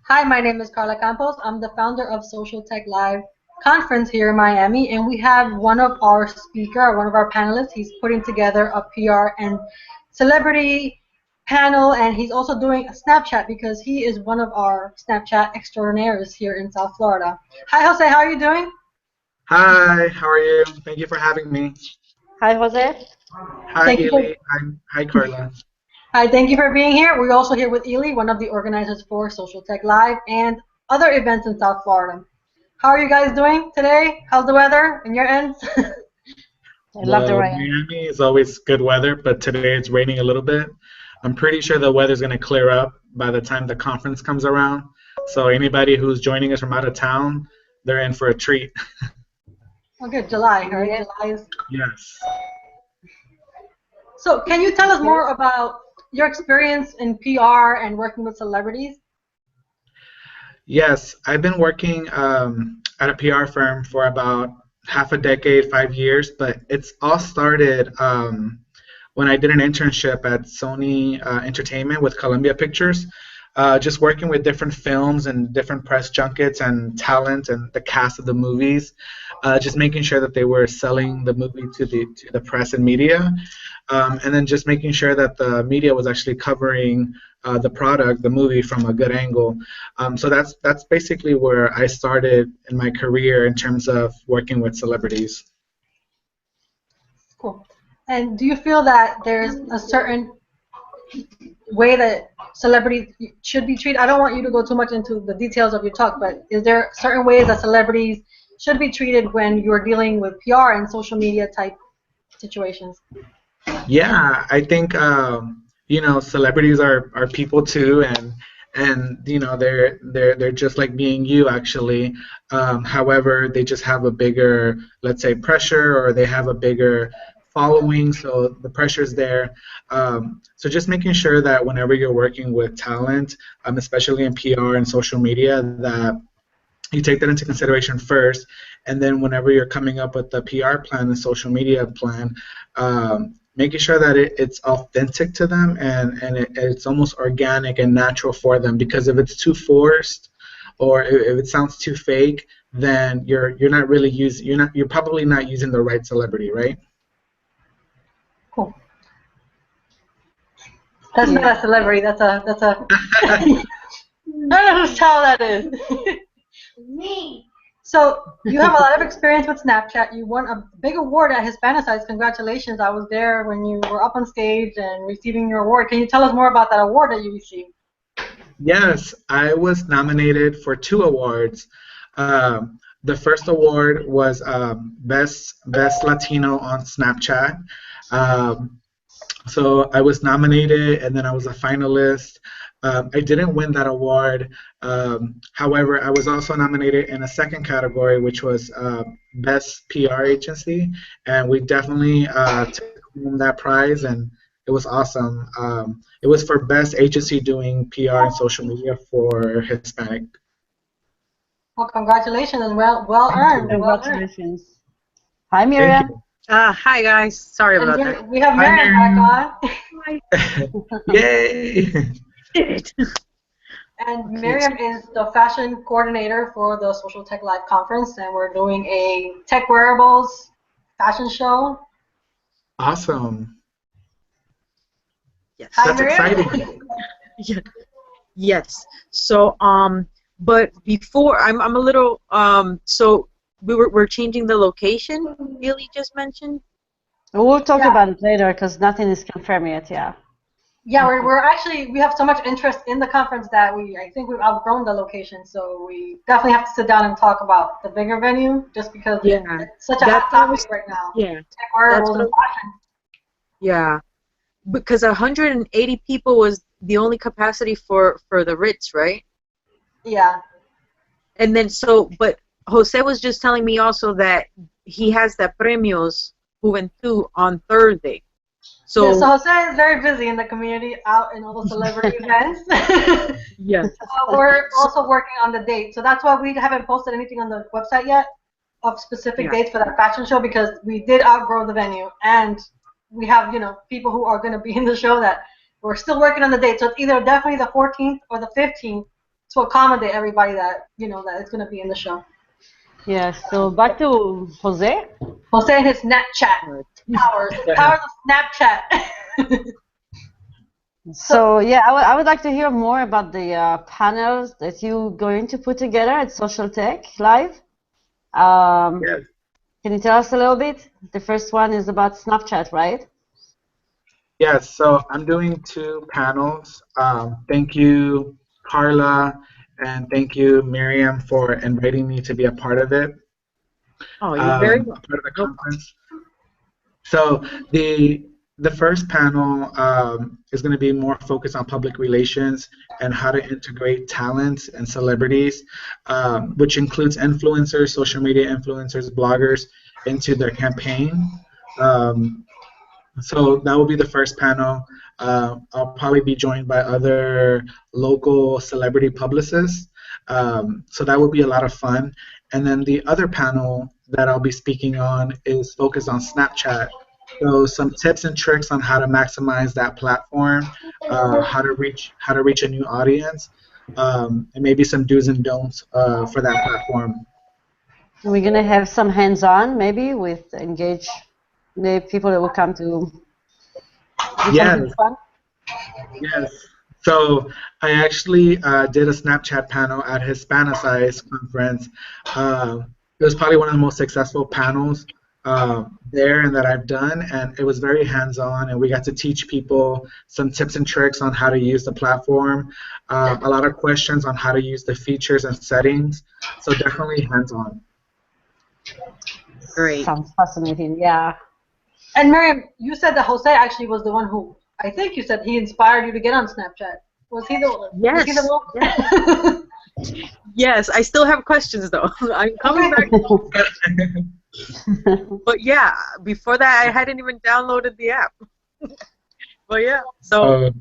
Hi, my name is Carla Campos. I'm the founder of Social Tech Live conference here in Miami, and we have one of our speaker, one of our panelists. He's putting together a PR and celebrity panel, and he's also doing a Snapchat because he is one of our Snapchat extraordinaires here in South Florida. Hi, Jose. How are you doing? Hi, how are you? Thank you for having me. Hi, Jose. Hi, Thank you for Eli. Hi, Carla. Hi, thank you for being here. We're also here with Ely, one of the organizers for Social Tech Live and other events in South Florida. How are you guys doing today? How's the weather in your ends? I love the Well, rain. Miami is always good weather, but today it's raining a little bit. I'm pretty sure the weather's going to clear up by the time the conference comes around. So anybody who's joining us from out of town, they're in for a treat. Oh, good. July, right? Yes. July is. Yes. So, can you tell us more about your experience in PR and working with celebrities? Yes, I've been working at a PR firm for about half a decade, 5 years, but it's all started when I did an internship at Sony Entertainment with Columbia Pictures, just working with different films and different press junkets and talent and the cast of the movies, just making sure that they were selling the movie to the press and media, and then just making sure that the media was actually covering the product, the movie, from a good angle. So that's basically where I started in my career in terms of working with celebrities. Cool. And do you feel that there's a certain way that celebrities should be treated? I don't want you to go too much into the details of your talk, but is there certain ways that celebrities should be treated when you're dealing with PR and social media type situations? Yeah, I think celebrities are people too, and they're just like being you actually. However, they just have a bigger, let's say, pressure, or they have a bigger following, so the pressure's there. So just making sure that whenever you're working with talent, especially in PR and social media, that you take that into consideration first, and then whenever you're coming up with the PR plan, the social media plan, making sure that it's authentic to them, and it's almost organic and natural for them. Because if it's too forced, or if it sounds too fake, then you're not really using you're probably not using the right celebrity, right? Cool. That's not a celebrity. That's a. I don't know whose child that is. Me. So you have a lot of experience with Snapchat. You won a big award at Hispanicize. Congratulations! I was there when you were up on stage and receiving your award. Can you tell us more about that award that you received? Yes, I was nominated for two awards. The first award was Best Latino on Snapchat. Um, So I was nominated, and then I was a finalist. I didn't win that award. However, I was also nominated in a second category, which was Best PR Agency, and we definitely took home that prize, and it was awesome. It was for Best Agency doing PR and social media for Hispanic. Well, congratulations and well Thank earned. you. Well earned. Congratulations. Hi, Thank Miriam. you. Hi guys, sorry And about that. here we have Hi, Miriam Miriam. back on. Yay! And Okay. Miriam is the fashion coordinator for the Social Tech Live conference, and we're doing a tech wearables fashion show. Awesome. Yes. Hi, That's Miriam. exciting. Yeah. Yes. So but before I'm a little so we're changing the location Billy just mentioned. We'll talk Yeah, about it later because nothing is confirmed yet. Yeah. yeah, Okay. we're actually we have so much interest in the conference that I think we've outgrown the location, so we definitely have to sit down and talk about the bigger venue just because Yeah. it's such a hot That was topic right now. yeah. Tech That's wearables what and fashion. yeah. Because 180 people was the only capacity for the Ritz, right? Yeah. And then but Jose was just telling me also that he has the Premios Juventud on Thursday. Yeah, so So Jose is very busy in the community, out in all the celebrity events. yes. We're So, also working on the date, so that's why we haven't posted anything on the website yet of specific yeah. dates for that fashion show because we did outgrow the venue, and we have people who are going to be in the show that we're still working on the date. So it's either definitely the 14th or the 15th to accommodate everybody that that is going to be in the show. Yes. So back to Jose. Jose and his Snapchat powers of Snapchat. So yeah, I would like to hear more about the panels that you're going to put together at Social Tech Live. Yes. Can you tell us a little bit? The first one is about Snapchat, right? Yes, so I'm doing 2 panels. Thank you, Carla, and thank you, Miriam, for inviting me to be a part of it. Oh, you're very A part of the conference. So the first panel is going to be more focused on public relations and how to integrate talents and celebrities, which includes influencers, social media influencers, bloggers, into their campaign. So that will be the first panel. I'll probably be joined by other local celebrity publicists. So that will be a lot of fun. And then the other panel that I'll be speaking on is focused on Snapchat. So some tips and tricks on how to maximize that platform, how to reach a new audience, and maybe some do's and don'ts for that platform. We're gonna have some hands-on, maybe with engage the people that will come to do something Yes. fun. Yes. So I actually did a Snapchat panel at Hispanicize conference. It was probably one of the most successful panels there and that I've done, and it was very hands-on, and we got to teach people some tips and tricks on how to use the platform, a lot of questions on how to use the features and settings, so definitely hands-on. great. Sounds fascinating. Yeah. And Miriam, you said that Jose actually was the one who, I think you said he inspired you to get on Snapchat. Was he the one? Yes. Was he the one? Yes, I still have questions though. I'm coming back. But yeah, before that I hadn't even downloaded the app. But yeah, so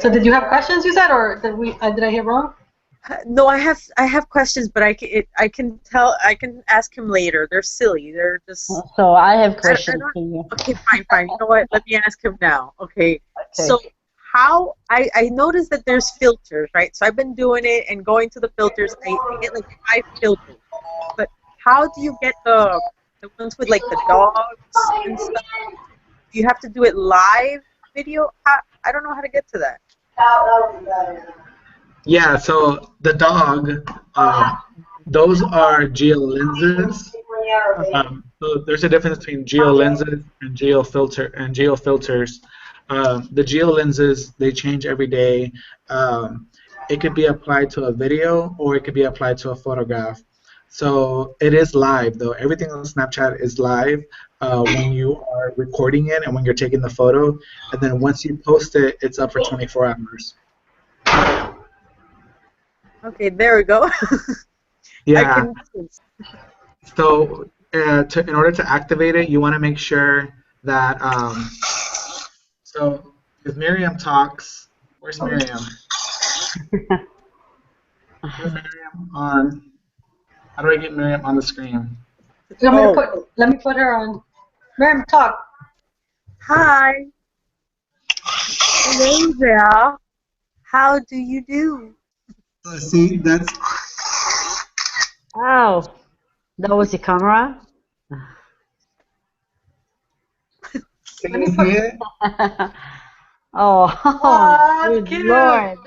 So did you have questions, you said, or did I hear wrong? no, I have questions, but I can ask him later. They're silly. They're just So I have I questions don't- for you. okay, fine. You know what? Let me ask him now. Okay. Okay. So how I noticed that there's filters, right? So I've been doing it and going to the filters. I get like 5 filters. But how do you get the ones with like the dogs and stuff? Do you have to do it live video? I don't know how to get to that. Yeah, so the dog, those are geo lenses. So there's a difference between geo lenses and geo filters. The geo lenses, they change every day. It could be applied to a video or it could be applied to a photograph. So it is live though. Everything on Snapchat is live when you are recording it and when you're taking the photo. And then once you post it, it's up for 24 hours. Okay, there we go. Yeah. So in order to activate it, you want to make sure that so if Miriam talks, where's Miriam? Where's Miriam on? How do I get Miriam on the screen? Let me put her on. Miriam, talk. Hi. Hello there. How do you do? See, that's. Oh, that was the camera. Can you see it? Oh, good cute. Lord.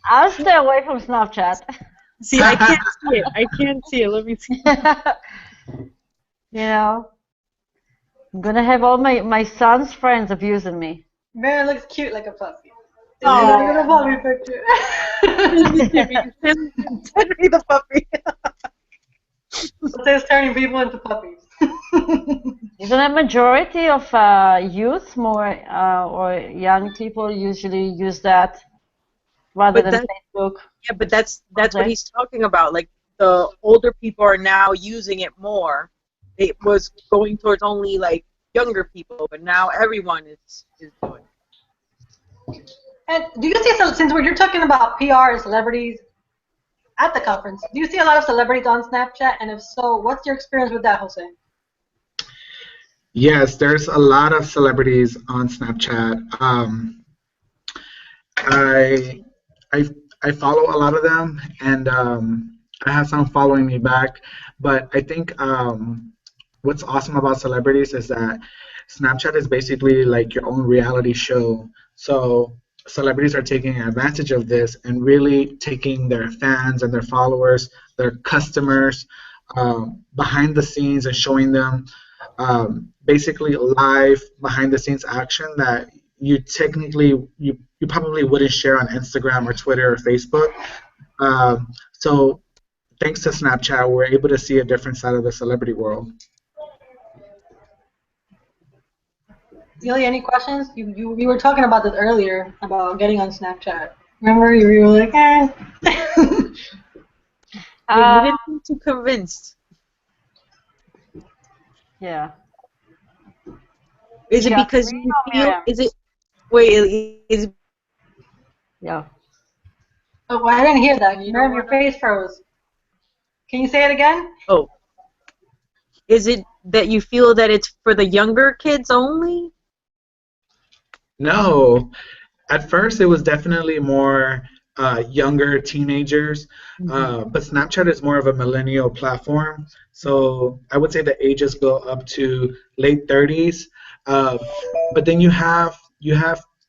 I'll stay away from Snapchat. See, I can't see it. I can't see it. Let me see. You know, I'm gonna have all my son's friends abusing me. Miriam looks cute like a puppy. Oh. Look at a puppy picture. Send me the puppy. Jose's turning people into puppies. Isn't a majority of youth or young people usually use that rather But than Facebook? Yeah, but that's what he's talking about. Like the older people are now using it more. It was going towards only like younger people, but now everyone is doing it. And do you see, since you're talking about PR and celebrities at the conference, do you see a lot of celebrities on Snapchat? And if so, what's your experience with that, Jose? Yes, there's a lot of celebrities on Snapchat. I I I follow a lot of them, and I have some following me back. But I think what's awesome about celebrities is that Snapchat is basically like your own reality show. So celebrities are taking advantage of this and really taking their fans and their followers, their customers, behind the scenes and showing them basically live behind the scenes action that you probably wouldn't share on Instagram or Twitter or Facebook. So thanks to Snapchat, we're able to see a different side of the celebrity world. Celia, any questions? You were talking about this earlier about getting on Snapchat. Remember, you were like, eh. Yeah, you didn't seem too convinced. Yeah. Is it Yeah, because me you or feel? Miriam? Is it? Wait, is Yeah. Oh, well, I didn't hear that. you don't Miriam, your wanna? face froze. Can you say it again? Oh, is it that you feel that it's for the younger kids only? No, at first it was definitely more younger teenagers, Hmm. but Snapchat is more of a millennial platform. So I would say the ages go up to late 30s. Uh, but then you have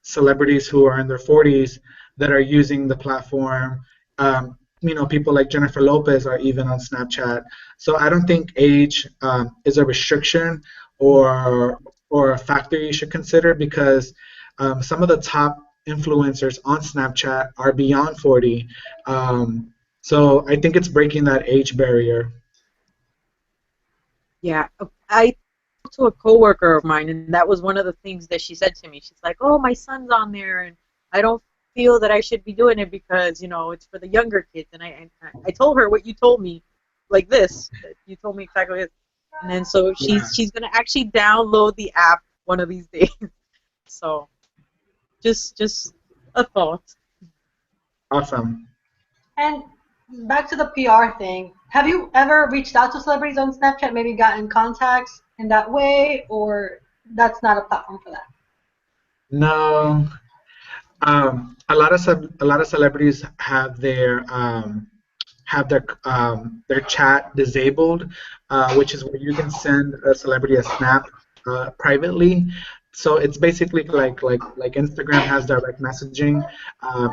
celebrities who are in their 40s that are using the platform. People like Jennifer Lopez are even on Snapchat. So I don't think age is a restriction or or a factor you should consider because some of the top influencers on Snapchat are beyond 40. So I think it's breaking that age barrier. Yeah, I talked to a coworker of mine, and that was one of the things that she said to me. She's like, "Oh, my son's on there, and I don't feel that I should be doing it because it's for the younger kids." And I told her what you told me, like this. That you told me exactly this. And then so Yeah, she's gonna actually download the app one of these days. So just a thought. awesome. And back to the PR thing. Have you ever reached out to celebrities on Snapchat, maybe gotten contacts in that way, or that's not a platform for that? No, a lot of celebrities have their chat disabled, which is where you can send a celebrity a snap privately. So it's basically like Instagram has direct messaging.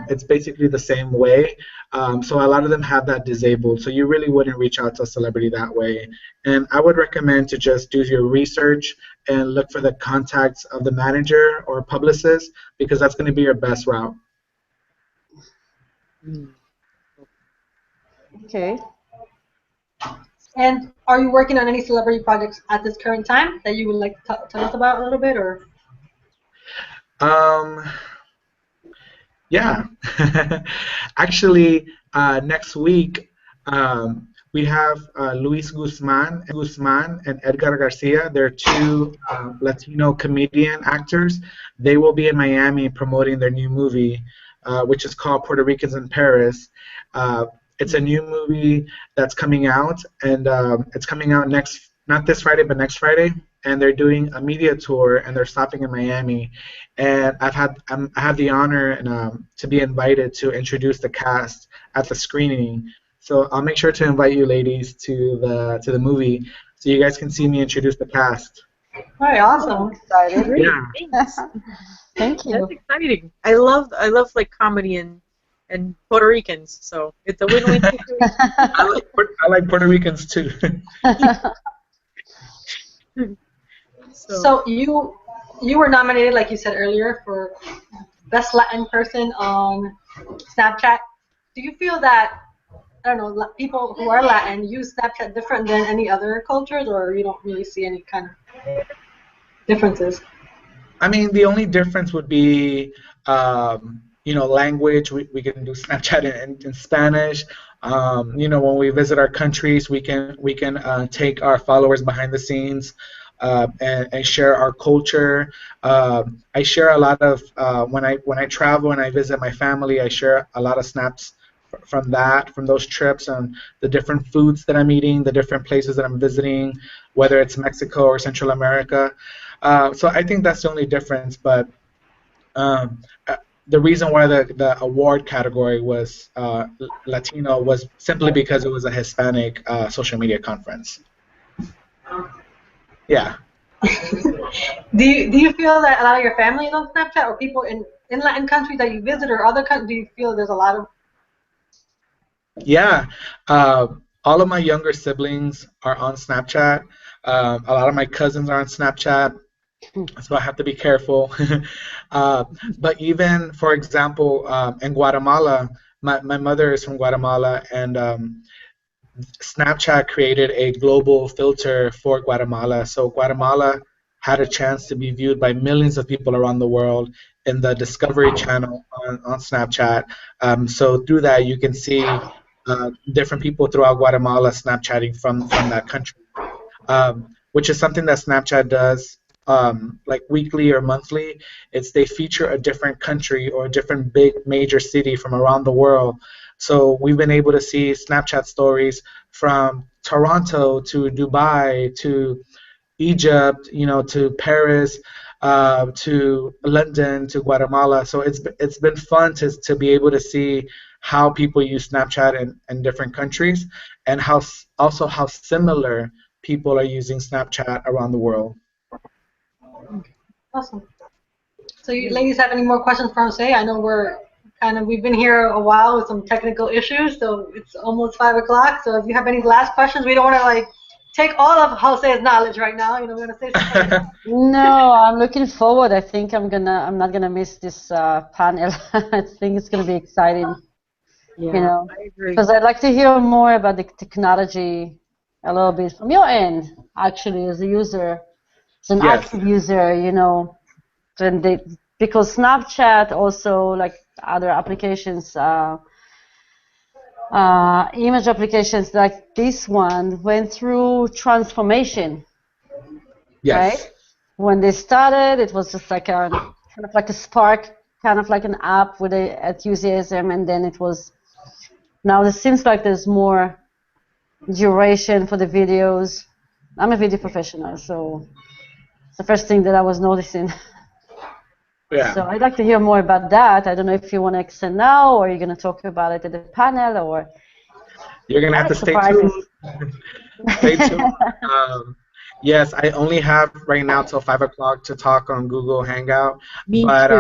It's basically the same way. So a lot of them have that disabled. So you really wouldn't reach out to a celebrity that way. And I would recommend to just do your research and look for the contacts of the manager or publicist because that's going to be your best route. Mm. Okay. And are you working on any celebrity projects at this current time that you would like to tell us about a little bit, or? Um, Yeah. Actually, next week we have Luis Guzman and Edgar Garcia. They're two Latino comedian actors. They will be in Miami promoting their new movie, which is called Puerto Ricans in Paris. Uh, it's a new movie that's coming out, and it's coming out not this Friday, but next Friday. And they're doing a media tour, and they're stopping in Miami and I have the honor and to be invited to introduce the cast at the screening. So I'll make sure to invite you ladies to the movie so you guys can see me introduce the cast. All right, Oh, awesome. excited. Great, Yeah, thanks. Thank That's you. exciting. I love like comedy and Puerto Ricans, so it's a win-win situation. I like Puerto Ricans too. So So you were nominated, like you said earlier, for best Latin person on Snapchat. Do you feel that I don't know people who are Latin use Snapchat different than any other cultures, or you don't really see any kind of differences? I mean, the only difference would be, language. We can do Snapchat in Spanish. When we visit our countries, we can take our followers behind the scenes and share our culture. I share a lot of when I travel and I visit my family. I share a lot of snaps from those trips, and the different foods that I'm eating, the different places that I'm visiting, whether it's Mexico or Central America. So I think that's the only difference. But the reason why the award category was Latino was simply because it was a Hispanic social media conference. Yeah. Do you feel that a lot of your family is on Snapchat, or people in Latin countries that you visit, or other countries? Do you feel there's a lot of? Yeah. All of my younger siblings are on Snapchat. A lot of my cousins are on Snapchat, so I have to be careful. But even, for example, in Guatemala, my mother is from Guatemala, and Snapchat created a global filter for Guatemala. So Guatemala had a chance to be viewed by millions of people around the world in the Discovery Channel on Snapchat. So through that, you can see different people throughout Guatemala Snapchatting from that country, which is something that Snapchat does like weekly or monthly. It's they feature a different country or a different big major city from around the world. So we've been able to see Snapchat stories from Toronto to Dubai to Egypt, to Paris, to London, to Guatemala. So it's been fun to be able to see how people use Snapchat in different countries, and also how similar people are using Snapchat around the world. Awesome. So you ladies have any more questions for Jose? I know we've been here a while with some technical issues, so it's almost 5 o'clock. So if you have any last questions, we don't want to take all of Jose's knowledge right now. We're gonna say something. No, I'm looking forward. I think I'm not gonna miss this panel. I think it's gonna be exciting. Yeah, I agree. Because I'd like to hear more about the technology a little bit from your end, actually, as a user, as an active user, because Snapchat also, like other applications, image applications like this one, went through transformation. Yes. Right? When they started, it was just like kind of like a spark, kind of like an app with enthusiasm, and then it was. Now it seems like there's more duration for the videos. I'm a video professional, so it's the first thing that I was noticing. Yeah. So I'd like to hear more about that. I don't know if you want to extend now, or you're going to talk about it at the panel, or you're going to have to stay tuned. Stay tuned. Yes, I only have right now till 5 o'clock to talk on Google Hangout, but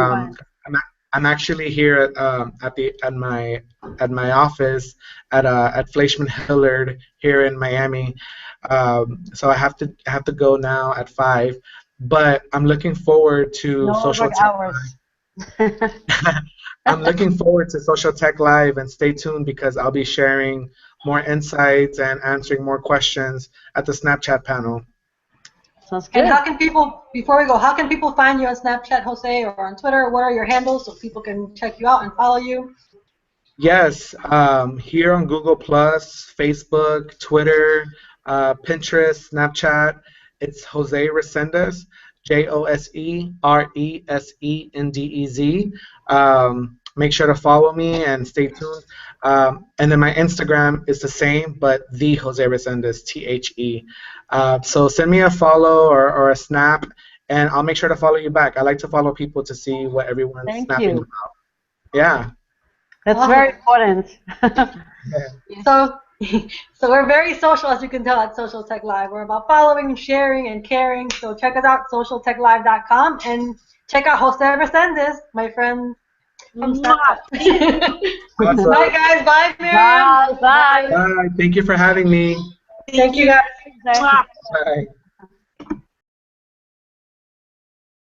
I'm actually here at my office at Fleischman Hillard here in Miami. So I have to go now at 5. But I'm looking forward to Social Tech Live. I'm looking forward to Social Tech Live, and stay tuned because I'll be sharing more insights and answering more questions at the Snapchat panel. Sounds good. And how can people, before we go, how can people find you on Snapchat, Jose, or on Twitter? What are your handles so people can check you out and follow you? Yes, here on Google+, Facebook, Twitter, Pinterest, Snapchat, it's Jose Resendez, JoseResendez. Make sure to follow me and stay tuned. And then my Instagram is the same, but the Jose Resendez, THE. So send me a follow or a snap, and I'll make sure to follow you back. I like to follow people to see what everyone's snapping about. Yeah. That's very important. So we're very social, as you can tell, at Social Tech Live. We're about following, sharing, and caring. So check us out, socialtechlive.com, and check out Jose Resendez, my friend from Snapchat. Awesome. Bye, guys. Bye, Miriam. Bye. Bye. Thank you for having me. Thank you, guys. Bye.